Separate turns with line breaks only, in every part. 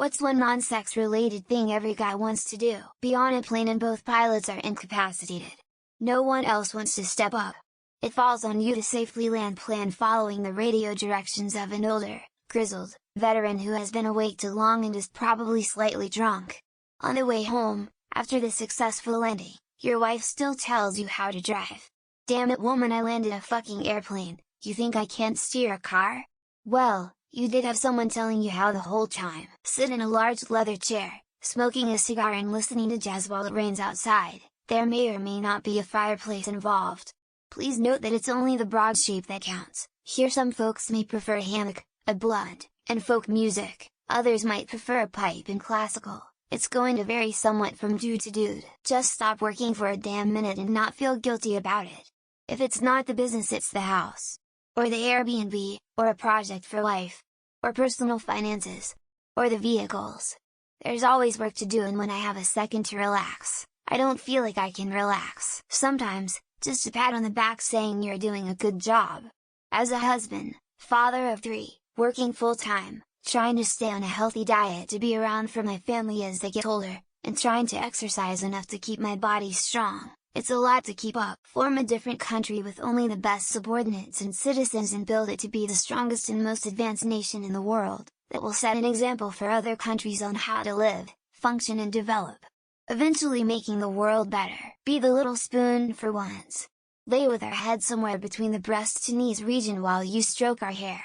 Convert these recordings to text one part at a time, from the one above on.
What's one non-sex related thing every guy wants to do? Be on a plane and both pilots are incapacitated. No one else wants to step up. It falls on you to safely land plane following the radio directions of an older, grizzled, veteran who has been awake too long and is probably slightly drunk. On the way home, after the successful landing, your wife still tells you how to drive. Damn it woman, I landed a fucking airplane, you think I can't steer a car? Well, you did have someone telling you how the whole time. Sit in a large leather chair, smoking a cigar and listening to jazz while it rains outside. There may or may not be a fireplace involved. Please note that it's only the broad shape that counts. Here some folks may prefer a hammock, a blunt, and folk music, others might prefer a pipe and classical. It's going to vary somewhat from dude to dude. Just stop working for a damn minute and not feel guilty about it. If it's not the business, it's the house, or the Airbnb, or a project for life, or personal finances, or the vehicles. There's always work to do, and when I have a second to relax, I don't feel like I can relax. Sometimes, just a pat on the back saying you're doing a good job. As a husband, father of 3, working full-time, trying to stay on a healthy diet to be around for my family as they get older, and trying to exercise enough to keep my body strong, it's a lot to keep up. Form a different country with only the best subordinates and citizens and build it to be the strongest and most advanced nation in the world, that will set an example for other countries on how to live, function and develop. Eventually making the world better. Be the little spoon for once. Lay with our head somewhere between the breast to knees region while you stroke our hair.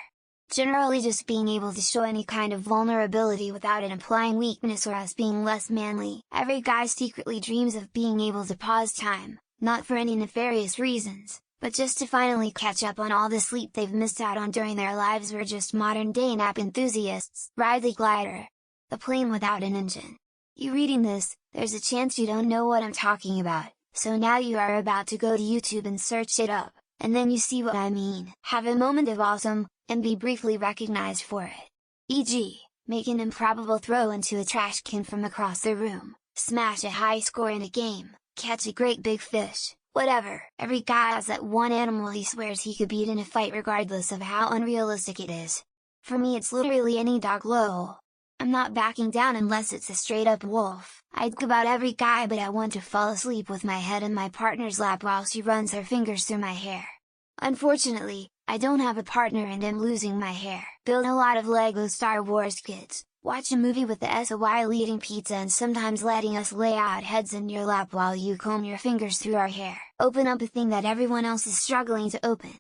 Generally just being able to show any kind of vulnerability without it implying weakness or us being less manly. Every guy secretly dreams of being able to pause time, not for any nefarious reasons, but just to finally catch up on all the sleep they've missed out on during their lives. We're just modern day nap enthusiasts. Ride the glider. The plane without an engine. You reading this, there's a chance you don't know what I'm talking about, so now you are about to go to YouTube and search it up, and then you see what I mean. Have a moment of awesome, and be briefly recognized for it. E.g., make an improbable throw into a trash can from across the room, smash a high score in a game, catch a great big fish, whatever. Every guy has that one animal he swears he could beat in a fight regardless of how unrealistic it is. For me it's literally any dog. Lol. I'm not backing down unless it's a straight up wolf. I'd go about every guy, but I want to fall asleep with my head in my partner's lap while she runs her fingers through my hair. Unfortunately, I don't have a partner and am losing my hair. Build a lot of Lego Star Wars kits, watch a movie with the SOY eating pizza and sometimes letting us lay out heads in your lap while you comb your fingers through our hair. Open up a thing that everyone else is struggling to open.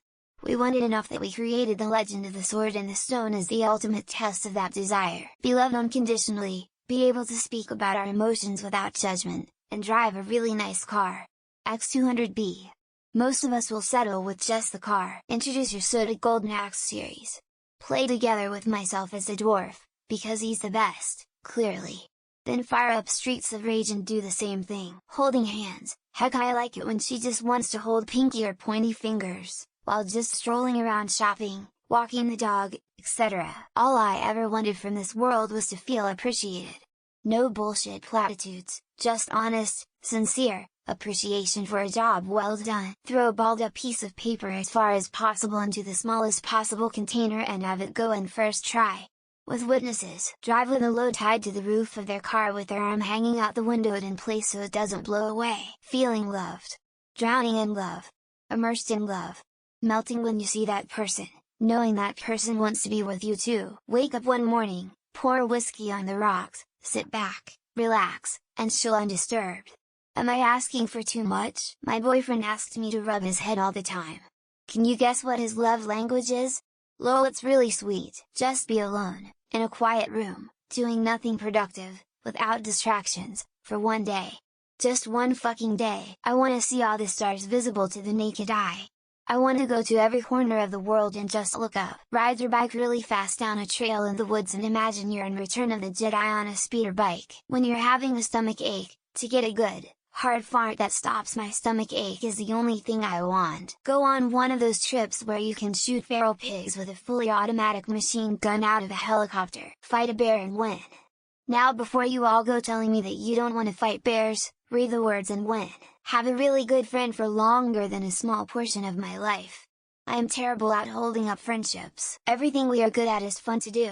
We want it enough that we created the Legend of the Sword and the Stone as the ultimate test of that desire. Be loved unconditionally, be able to speak about our emotions without judgment, and drive a really nice car. X200B. Most of us will settle with just the car. Introduce your Soda Golden Axe series. Play together with myself as a dwarf, because he's the best, clearly. Then fire up Streets of Rage and do the same thing. Holding hands, heck I like it when she just wants to hold pinky or pointy fingers, while just strolling around shopping, walking the dog, etc. All I ever wanted from this world was to feel appreciated. No bullshit platitudes, just honest, sincere appreciation for a job well done. Throw a balled up piece of paper as far as possible into the smallest possible container and have it go in first try. With witnesses. Drive with a load tied to the roof of their car with their arm hanging out the window in place so it doesn't blow away. Feeling loved. Drowning in love. Immersed in love. Melting when you see that person, knowing that person wants to be with you too. Wake up one morning, pour whiskey on the rocks, sit back, relax, and chill undisturbed. Am I asking for too much? My boyfriend asked me to rub his head all the time. Can you guess what his love language is? Lol, it's really sweet. Just be alone, in a quiet room, doing nothing productive, without distractions, for one day. Just one fucking day. I wanna see all the stars visible to the naked eye. I want to go to every corner of the world and just look up. Ride your bike really fast down a trail in the woods and imagine you're in Return of the Jedi on a speeder bike. When you're having a stomach ache, to get a good, hard fart that stops my stomach ache is the only thing I want. Go on one of those trips where you can shoot feral pigs with a fully automatic machine gun out of a helicopter. Fight a bear and win. Now before you all go telling me that you don't want to fight bears, read the words and win. Have a really good friend for longer than a small portion of my life. I am terrible at holding up friendships. Everything we are good at is fun to do.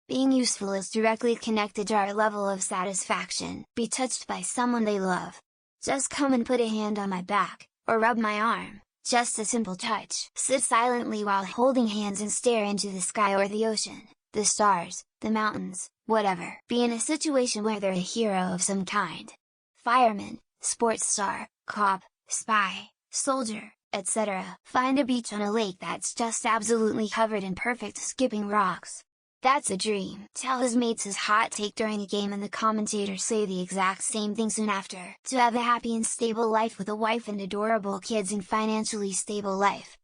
Being useful is directly connected to our level of satisfaction. Be touched by someone they love. Just come and put a hand on my back, or rub my arm, just a simple touch. Sit silently while holding hands and stare into the sky or the ocean, the stars, the mountains, whatever. Be in a situation where they're a hero of some kind. Fireman, sports star, cop, spy, soldier, etc. Find a beach on a lake that's just absolutely covered in perfect skipping rocks. That's a dream. Tell his mates his hot take during a game and the commentators say the exact same thing soon after. To have a happy and stable life with a wife and adorable kids and financially stable life.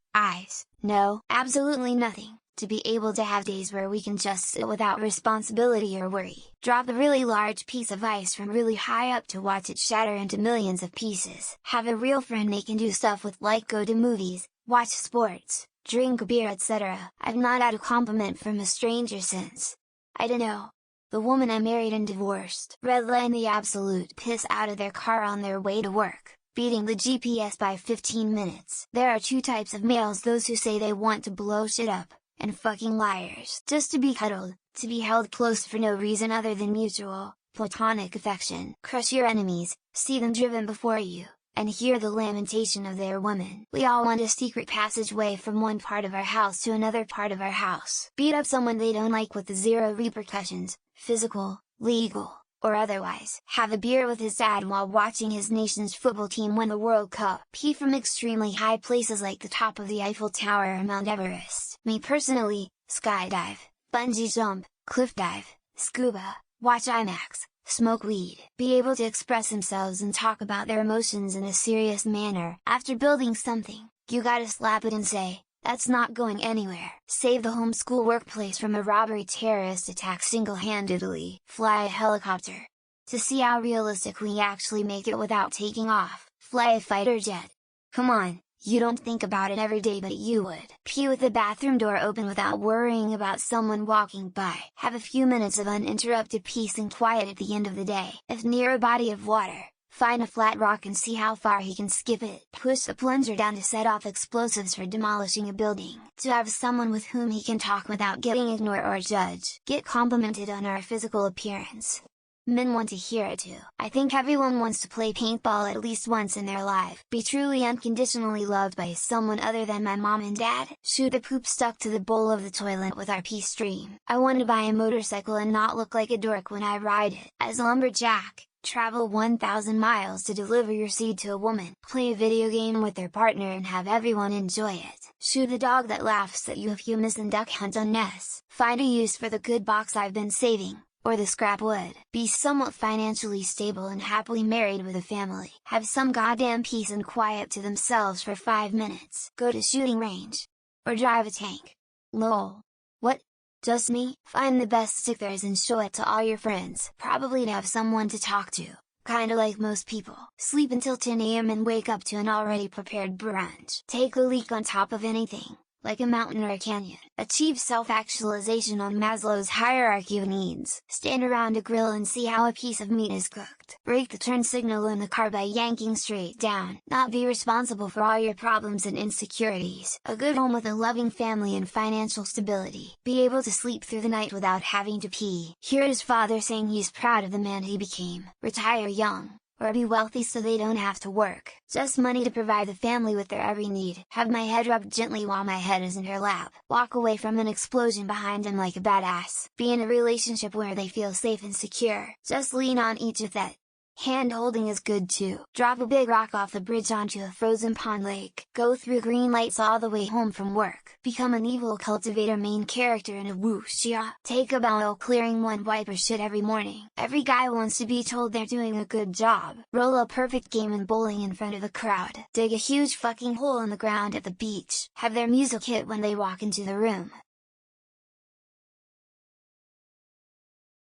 No, absolutely nothing. To be able to have days where we can just sit without responsibility or worry. Drop a really large piece of ice from really high up to watch it shatter into millions of pieces. Have a real friend they can do stuff with, like go to movies, watch sports, drink a beer, etc. I've not had a compliment from a stranger since, I don't know, the woman I married and divorced. Redline the absolute piss out of their car on their way to work, beating the GPS by 15 minutes. There are two types of males: those who say they want to blow shit up, and fucking liars. Just to be cuddled, to be held close for no reason other than mutual, platonic affection. Crush your enemies, see them driven before you, and hear the lamentation of their women. We all want a secret passageway from one part of our house to another part of our house. Beat up someone they don't like with zero repercussions, physical, legal, or otherwise. Have a beer with his dad while watching his nation's football team win the World Cup. Pee from extremely high places like the top of the Eiffel Tower or Mount Everest. Me personally, skydive, bungee jump, cliff dive, scuba, watch IMAX, smoke weed. Be able to express themselves and talk about their emotions in a serious manner. After building something, you gotta slap it and say, that's not going anywhere. Save the homeschool workplace from a robbery terrorist attack single-handedly. Fly a helicopter. To see how realistic we actually make it without taking off. Fly a fighter jet. Come on, you don't think about it every day, but you would. Pee with the bathroom door open without worrying about someone walking by. Have a few minutes of uninterrupted peace and quiet at the end of the day. If near a body of water, find a flat rock and see how far he can skip it. Push the plunger down to set off explosives for demolishing a building. To have someone with whom he can talk without getting ignored or judged. Get complimented on our physical appearance. Men want to hear it too. I think everyone wants to play paintball at least once in their life. Be truly unconditionally loved by someone other than my mom and dad. Shoot the poop stuck to the bowl of the toilet with our pee stream. I want to buy a motorcycle and not look like a dork when I ride it. As lumberjack, travel 1,000 miles to deliver your seed to a woman. Play a video game with their partner and have everyone enjoy it. Shoot a dog that laughs at you if you miss and duck hunt on Ness. Find a use for the good box I've been saving, or the scrap wood. Be somewhat financially stable and happily married with a family. Have some goddamn peace and quiet to themselves for 5 minutes. Go to shooting range. Or drive a tank. Lol. What? Just me? Find the best stick there is and show it to all your friends. Probably to have someone to talk to, kinda like most people. Sleep until 10 AM and wake up to an already prepared brunch. Take a leak on top of anything, like a mountain or a canyon. Achieve self-actualization on Maslow's hierarchy of needs. Stand around a grill and see how a piece of meat is cooked. Break the turn signal in the car by yanking straight down. Not be responsible for all your problems and insecurities. A good home with a loving family and financial stability. Be able to sleep through the night without having to pee. Hear his father saying he's proud of the man he became. Retire young, or be wealthy so they don't have to work. Just money to provide the family with their every need. Have my head rubbed gently while my head is in her lap. Walk away from an explosion behind him like a badass. Be in a relationship where they feel safe and secure. Just lean on each of that. Hand holding is good too. Drop a big rock off the bridge onto a frozen pond lake. Go through green lights all the way home from work. Become an evil cultivator main character in a wuxia. Take a bow clearing one wiper shit every morning. Every guy wants to be told they're doing a good job. Roll a perfect game in bowling in front of a crowd. Dig a huge fucking hole in the ground at the beach. Have their music hit when they walk into the room.